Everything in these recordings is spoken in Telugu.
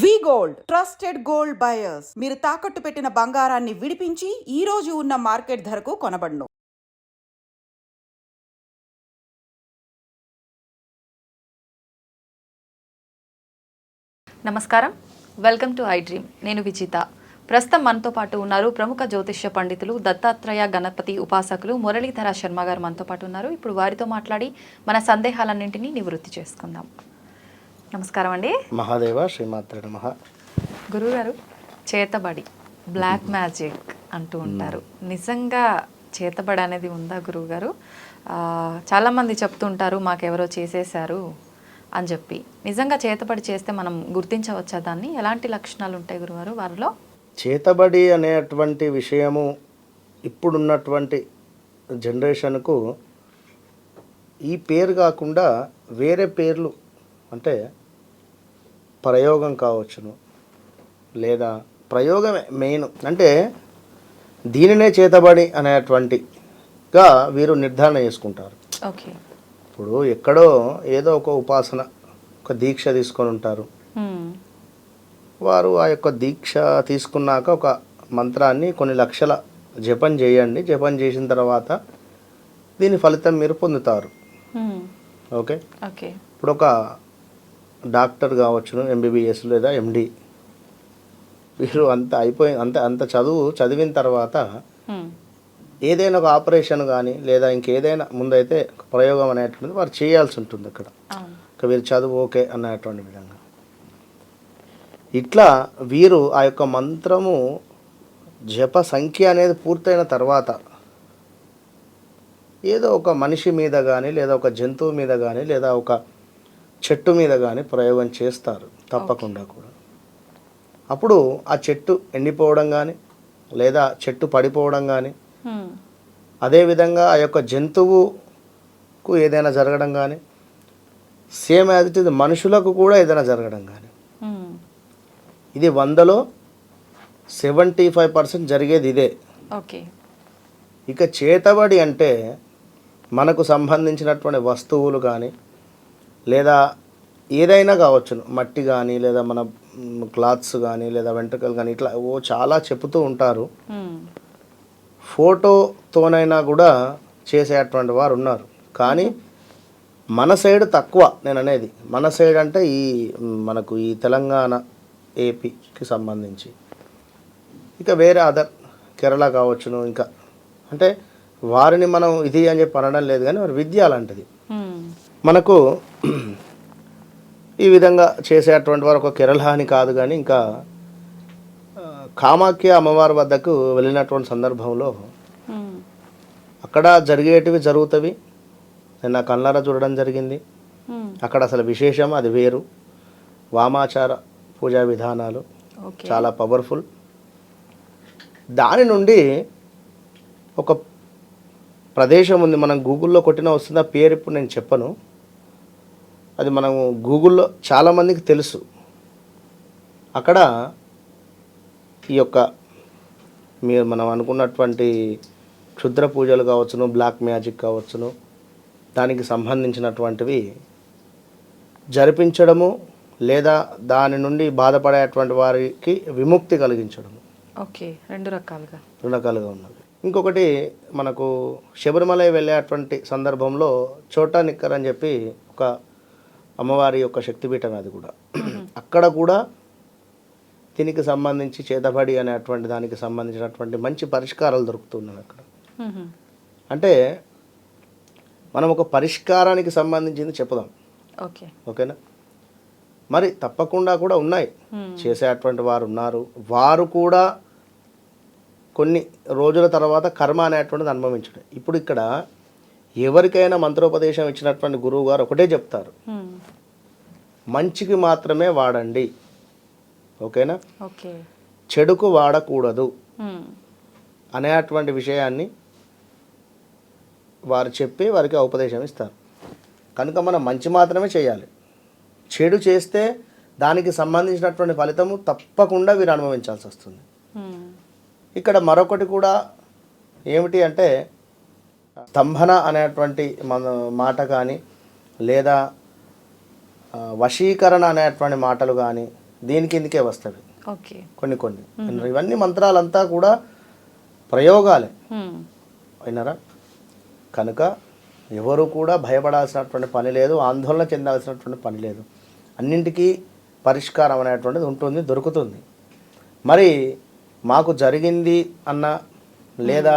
వి గోల్డ్ ట్రస్టెడ్ గోల్డ్ బయర్స్ మీరు తాకట్టు పెట్టిన బంగారాన్ని విడిపించి ఈ రోజు ఉన్న మార్కెట్ ధరకు కొనబడును. నమస్కారం, వెల్కమ్ టు ఐ డ్రీమ్. నేను విజిత. ప్రస్తుతం మనతో పాటు ఉన్నారు ప్రముఖ జ్యోతిష్య పండితులు దత్తాత్రేయ గణపతి ఉపాసకులు మురళీధర శర్మ గారు మనతో పాటు ఉన్నారు. ఇప్పుడు వారితో మాట్లాడి మన సందేహాలన్నింటినీ నివృత్తి చేసుకుందాం. నమస్కారం అండి. మహాదేవ శ్రీమాత్రే నమః. గురుగారు, చేతబడి, బ్లాక్ మ్యాజిక్ అంటూ ఉంటారు. నిజంగా చేతబడి అనేది ఉందా గురువుగారు? చాలామంది చెప్తుంటారు మాకెవరో చేసేశారు అని చెప్పి. నిజంగా చేతబడి చేస్తే మనం గుర్తించవచ్చా దాన్ని? ఎలాంటి లక్షణాలు ఉంటాయి గురుగారు వారిలో? చేతబడి అనేటువంటి విషయము ఇప్పుడున్నటువంటి జనరేషన్కు ఈ పేరు కాకుండా వేరే పేర్లు, అంటే ప్రయోగం కావచ్చును, లేదా ప్రయోగమే మెయిన్, అంటే దీనినే చేతబడి అనేటువంటిగా వీరు నిర్ధారణ చేసుకుంటారు. ఓకే. ఇప్పుడు ఎక్కడో ఏదో ఒక ఉపాసన, ఒక దీక్ష తీసుకొని ఉంటారు. వారు ఆ యొక్క దీక్ష తీసుకున్నాక ఒక మంత్రాన్ని కొన్ని లక్షల జపం చేయండి. జపం చేసిన తర్వాత దీని ఫలితం మీరు పొందుతారు. ఓకే. ఓకే. ఇప్పుడు ఒక డాక్టర్ కావచ్చును, ఎంబీబీఎస్ లేదా ఎండి, వీరు అంత అంత చదివిన తర్వాత ఏదైనా ఒక ఆపరేషన్ కానీ లేదా ఇంకేదైనా ముందైతే ప్రయోగం అనేటువంటిది వారు చేయాల్సి ఉంటుంది. అక్కడ వీరు చదువు ఓకే అనేటువంటి విధంగా ఇట్లా వీరు ఆ యొక్క మంత్రము జప సంఖ్య అనేది పూర్తయిన తర్వాత ఏదో ఒక మనిషి మీద కానీ లేదా ఒక జంతువు మీద కానీ లేదా ఒక చెట్టు మీద కానీ ప్రయోగం చేస్తారు తప్పకుండా కూడా. అప్పుడు ఆ చెట్టు ఎండిపోవడం కానీ లేదా చెట్టు పడిపోవడం కానీ, అదేవిధంగా ఆ యొక్క జంతువుకు ఏదైనా జరగడం కానీ, సేమ్ యాజ్ ఇట్ ఈజ్ మనుషులకు కూడా ఏదైనా జరగడం కానీ, ఇది 100లో 75% జరిగేది ఇదే. ఓకే. ఇక చేతబడి అంటే మనకు సంబంధించినటువంటి వస్తువులు కానీ లేదా ఏదైనా కావచ్చును, మట్టి కానీ లేదా మన క్లాత్స్ కానీ లేదా వెంట్రుకలు కానీ, ఇట్లా చాలా చెప్తూ ఉంటారు. ఫోటోతోనైనా కూడా చేసేటువంటి వారు ఉన్నారు. కానీ మన సైడ్ తక్కువ. నేను అనేది మన సైడ్ అంటే ఈ మనకు ఈ తెలంగాణ, ఏపీకి సంబంధించి, ఇక వేరే అదర్ కేరళ కావచ్చును, ఇంకా అంటే వారిని మనం ఇది అని చెప్పి అనడం లేదు, కానీ వారి విద్య అలాంటిది. మనకు ఈ విధంగా చేసేటువంటి వారు ఒక కేరళ అని కాదు, కానీ ఇంకా కామాఖ్య అమ్మవారి వద్దకు వెళ్ళినటువంటి సందర్భంలో అక్కడ జరిగేటివి జరుగుతవి నేను నా కళ్ళారా చూడడం జరిగింది. అక్కడ అసలు విశేషం అది వేరు. వామాచార పూజా విధానాలు చాలా పవర్ఫుల్. దాని నుండి ఒక ప్రదేశం ఉంది, మనం గూగుల్లో కొట్టినా వస్తుంది. ఆ పేరు ఇప్పుడు నేను చెప్పను, అది మనం గూగుల్లో చాలామందికి తెలుసు. అక్కడ ఈ యొక్క మనం అనుకున్నటువంటి క్షుద్ర పూజలు కావచ్చును, బ్లాక్ మ్యాజిక్ కావచ్చును, దానికి సంబంధించినటువంటివి జరిపించడము లేదా దాని నుండి బాధపడేటువంటి వారికి విముక్తి కలిగించడము. ఓకే. రెండు రకాలుగా ఉన్నది. ఇంకొకటి మనకు శబరిమల వెళ్ళేటువంటి సందర్భంలో చోటా నిక్కర్ అని చెప్పి ఒక అమ్మవారి యొక్క శక్తిపీఠం, అది కూడా అక్కడ కూడా దీనికి సంబంధించి చేతబడి అనేటువంటి దానికి సంబంధించినటువంటి మంచి పరిష్కారాలు దొరుకుతున్నాయి అక్కడ. అంటే మనం ఒక పరిష్కారానికి సంబంధించింది చెప్పుదాం. ఓకేనా? మరి తప్పకుండా కూడా ఉన్నాయి, చేసేటువంటి వారు ఉన్నారు. వారు కూడా కొన్ని రోజుల తర్వాత కర్మ అనేటువంటిది అనుభవించడం. ఇప్పుడు ఇక్కడ ఎవరికైనా మంత్రోపదేశం ఇచ్చినటువంటి గురువు గారు ఒకటే చెప్తారు, మంచికి మాత్రమే వాడండి. ఓకేనా? చెడుకు వాడకూడదు అనేటువంటి విషయాన్ని వారు చెప్పి వారికి ఉపదేశం ఇస్తారు. కనుక మనం మంచి మాత్రమే చేయాలి. చెడు చేస్తే దానికి సంబంధించినటువంటి ఫలితము తప్పకుండా వీరు అనుభవించాల్సి వస్తుంది. ఇక్కడ మరొకటి కూడా ఏమిటి అంటే, స్తంభన అనేటువంటి మాట కానీ లేదా వశీకరణ అనేటువంటి మాటలు కానీ దీని కిందకే వస్తుంది ఓకే. కొన్ని. ఇవన్నీ మంత్రాలంతా కూడా ప్రయోగాలే విన్నారా. కనుక ఎవరు కూడా భయపడాల్సినటువంటి పని లేదు, ఆందోళన చెందాల్సినటువంటి పని లేదు. అన్నింటికీ పరిష్కారం అనేటువంటిది ఉంటుంది, దొరుకుతుంది. మరి మాకు జరిగింది అన్న లేదా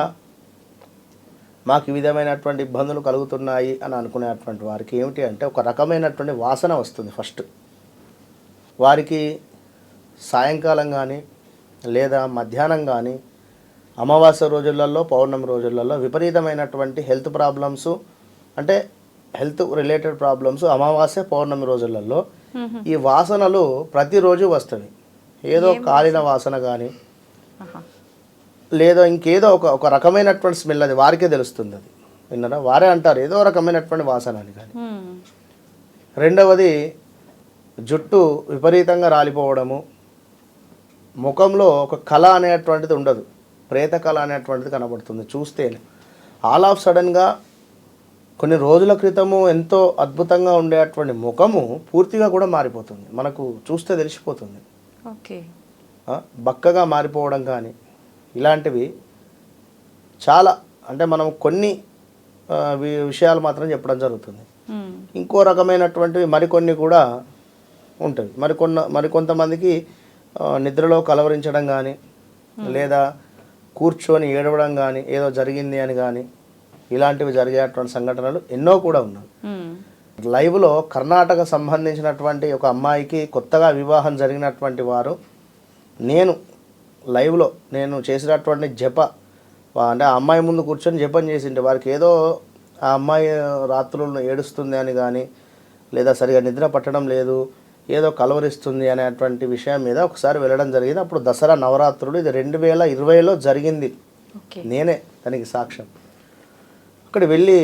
మాకు ఈ విధమైనటువంటి ఇబ్బందులు కలుగుతున్నాయి అని అనుకునేటువంటి వారికి ఏమిటి అంటే ఒక రకమైనటువంటి వాసన వస్తుంది. ఫస్ట్ వారికి సాయంకాలం కానీ లేదా మధ్యాహ్నం కానీ అమావాస్య రోజులలో పౌర్ణమి రోజులలో విపరీతమైనటువంటి హెల్త్ ప్రాబ్లమ్స్, అంటే హెల్త్ రిలేటెడ్ ప్రాబ్లమ్స్ అమావాస్య పౌర్ణమి రోజులలో ఈ వాసనలు ప్రతిరోజు వస్తుంది. ఏదో కాలిన వాసన కానీ లేదో ఇంకేదో ఒక రకమైనటువంటి స్మెల్, అది వారికే తెలుస్తుంది. అది విన్నారా, వారే అంటారు ఏదో రకమైనటువంటి వాసన అని. కానీ రెండవది జుట్టు విపరీతంగా రాలిపోవడము, ముఖంలో ఒక కళ అనేటువంటిది ఉండదు, ప్రేత కళ అనేటువంటిది కనబడుతుంది చూస్తేనే. ఆల్ ఆఫ్ సడన్గా కొన్ని రోజుల క్రితము ఎంతో అద్భుతంగా ఉండేటువంటి ముఖము పూర్తిగా కూడా మారిపోతుంది, మనకు చూస్తే తెలిసిపోతుంది. ఓకే. బక్కగా మారిపోవడం కానీ ఇలాంటివి చాలా, అంటే మనం కొన్ని విషయాలు మాత్రం చెప్పడం జరుగుతుంది. ఇంకో రకమైనటువంటివి మరికొన్ని కూడా ఉంటుంది. మరికొంతమందికి నిద్రలో కలవరించడం కానీ లేదా కూర్చొని ఏడవడం కానీ ఏదో జరిగింది అని కానీ ఇలాంటివి జరిగేటువంటి సంఘటనలు ఎన్నో కూడా ఉన్నాయి. లైవ్లో కర్ణాటక సంబంధించినటువంటి ఒక అమ్మాయికి కొత్తగా వివాహం జరిగినటువంటి వారు నేను లైవ్లో నేను చేసినటువంటి జప, అంటే ఆ అమ్మాయి ముందు కూర్చొని జపం చేసింటే వారికి ఏదో ఆ అమ్మాయి రాత్రులను ఏడుస్తుంది అని కానీ లేదా సరిగా నిద్ర పట్టడం లేదు, ఏదో కలవరిస్తుంది అనేటువంటి విషయం మీద ఒకసారి వెళ్ళడం జరిగింది. అప్పుడు దసరా నవరాత్రులు, ఇది 2020లో జరిగింది. నేనే దానికి సాక్ష్యం. అక్కడ వెళ్ళి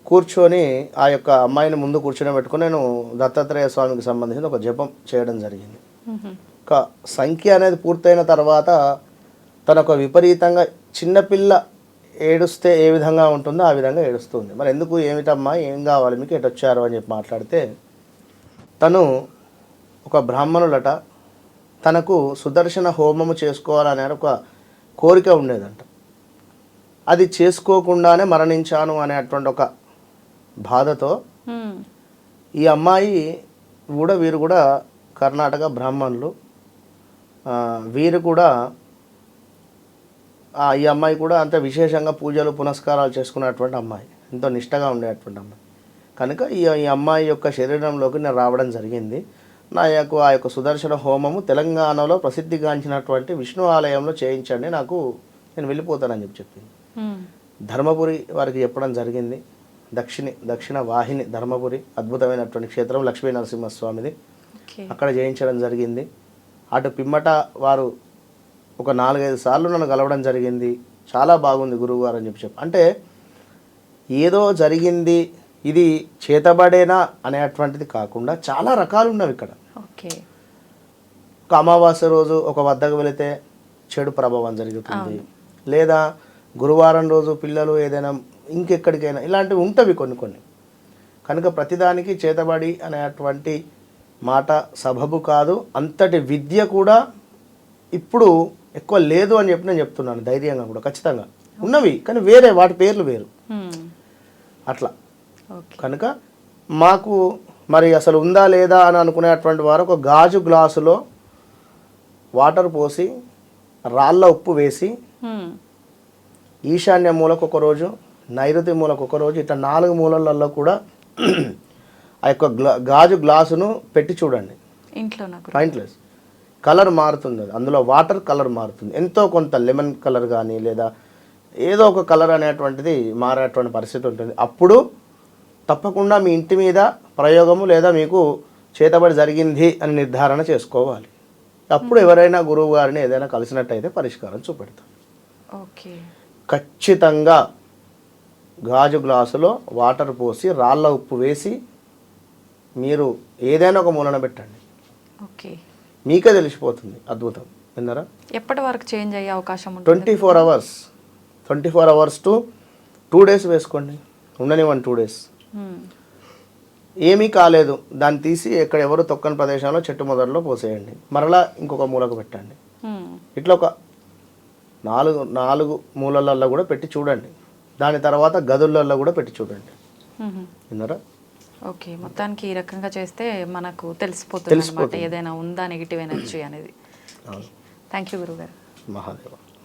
కూర్చొని ఆ యొక్క అమ్మాయిని ముందు కూర్చొని పెట్టుకుని నేను దత్తాత్రేయ స్వామికి సంబంధించిన ఒక జపం చేయడం జరిగింది. ఒక సంఖ్య అనేది పూర్తయిన తర్వాత తనకు విపరీతంగా చిన్నపిల్ల ఏడుస్తే ఏ విధంగా ఉంటుందో ఆ విధంగా ఏడుస్తుంది. మరి ఎందుకు, ఏమిటమ్మా, ఏం కావాలి మీకు, ఎటు వచ్చారు అని చెప్పి మాట్లాడితే తను ఒక బ్రాహ్మణులట, తనకు సుదర్శన హోమము చేసుకోవాలనే ఒక కోరిక ఉండేదంట. అది చేసుకోకుండానే మరణించాను అనేటువంటి ఒక బాధతో ఈ అమ్మాయి కూడా, వీరు కూడా కర్ణాటక బ్రాహ్మణులు, వీరు కూడా ఈ అమ్మాయి కూడా అంత విశేషంగా పూజలు పునస్కారాలు చేసుకున్నటువంటి అమ్మాయి, ఎంతో నిష్టగా ఉండేటువంటి అమ్మాయి. కనుక ఈ అమ్మాయి యొక్క శరీరంలోకి నేను రావడం జరిగింది. ఆ యొక్క సుదర్శన హోమము తెలంగాణలో ప్రసిద్ధిగాంచినటువంటి విష్ణు ఆలయంలో చేయించండి, నేను వెళ్ళిపోతానని చెప్పింది. ధర్మపురి వారికి చెప్పడం జరిగింది. దక్షిణ వాహిని ధర్మపురి, అద్భుతమైనటువంటి క్షేత్రం, లక్ష్మీ నరసింహస్వామిది, అక్కడ చేయించడం జరిగింది. అటు పిమ్మట వారు ఒక 4-5 సార్లు నన్ను కలవడం జరిగింది. చాలా బాగుంది గురువుగారు అని చెప్పి అంటే ఏదో జరిగింది, ఇది చేతబడేనా అనేటువంటిది కాకుండా చాలా రకాలు ఉన్నవి ఇక్కడ. ఒక అమావాస్య రోజు ఒక వద్దకు వెళితే చెడు ప్రభావం జరుగుతుంది, లేదా గురువారం రోజు పిల్లలు ఏదైనా ఇంకెక్కడికైనా ఇలాంటివి ఉంటవి కొన్ని. కనుక ప్రతిదానికి చేతబడి అనేటువంటి మాట సబబు కాదు. అంతటి విద్య కూడా ఇప్పుడు ఎక్కువ లేదు అని చెప్పి నేను చెప్తున్నాను ధైర్యంగా కూడా. ఖచ్చితంగా ఉన్నవి కానీ వేరే, వాటి పేర్లు వేరు అట్లా. కనుక మాకు మరి అసలు ఉందా లేదా అని అనుకునేటువంటి వారు ఒక గాజు గ్లాసులో వాటర్ పోసి రాళ్ళ ఉప్పు వేసి ఈశాన్య మూలకు ఒక రోజు, నైరుతి మూలకు ఒక రోజు, ఇట్లా 4 మూలలలో కూడా ఆ యొక్క గాజు గ్లాసును పెట్టి చూడండి. ఇంట్లో కలర్ మారుతుంది, అందులో వాటర్ కలర్ మారుతుంది. ఎంతో కొంత లెమన్ కలర్ కానీ లేదా ఏదో ఒక కలర్ అనేటువంటిది మారేటువంటి పరిస్థితి ఉంటుంది. అప్పుడు తప్పకుండా మీ ఇంటి మీద ప్రయోగము లేదా మీకు చేతబడి జరిగింది అని నిర్ధారణ చేసుకోవాలి. అప్పుడు ఎవరైనా గురువు గారిని ఏదైనా కలిసినట్టయితే పరిష్కారం చూపెడతాం. ఖచ్చితంగా గాజు గ్లాసులో వాటర్ పోసి రాళ్ళ ఉప్పు వేసి మీరు ఏదైనా ఒక మూలన పెట్టండి, మీకే తెలిసిపోతుంది. అద్భుతం. విన్నారా? ఎప్పటి వరకు చేంజ్ అయ్యే అవకాశం ఉంటుంది? 24 hours టు 2 days వేసుకోండి, ఉండనివ్వండి 2 days. ఏమీ కాలేదు, దాన్ని తీసి ఎక్కడ ఎవరు తొక్కని ప్రదేశంలో చెట్టు మొదట్లో పోసేయండి, మరలా ఇంకొక మూలకు పెట్టండి. ఇట్లా ఒక నాలుగు మూలలలో కూడా పెట్టి చూడండి. దాని తర్వాత గదులలో కూడా పెట్టి చూడండి. విన్నారా? ఓకే, మొత్తానికి ఈ రకంగా చేస్తే మనకు తెలిసిపోతుంది అన్నమాట ఏదైనా ఉందా నెగిటివ్ ఎనర్జీ అనేది. థ్యాంక్ యూ గురుగారు. మహాదేవ.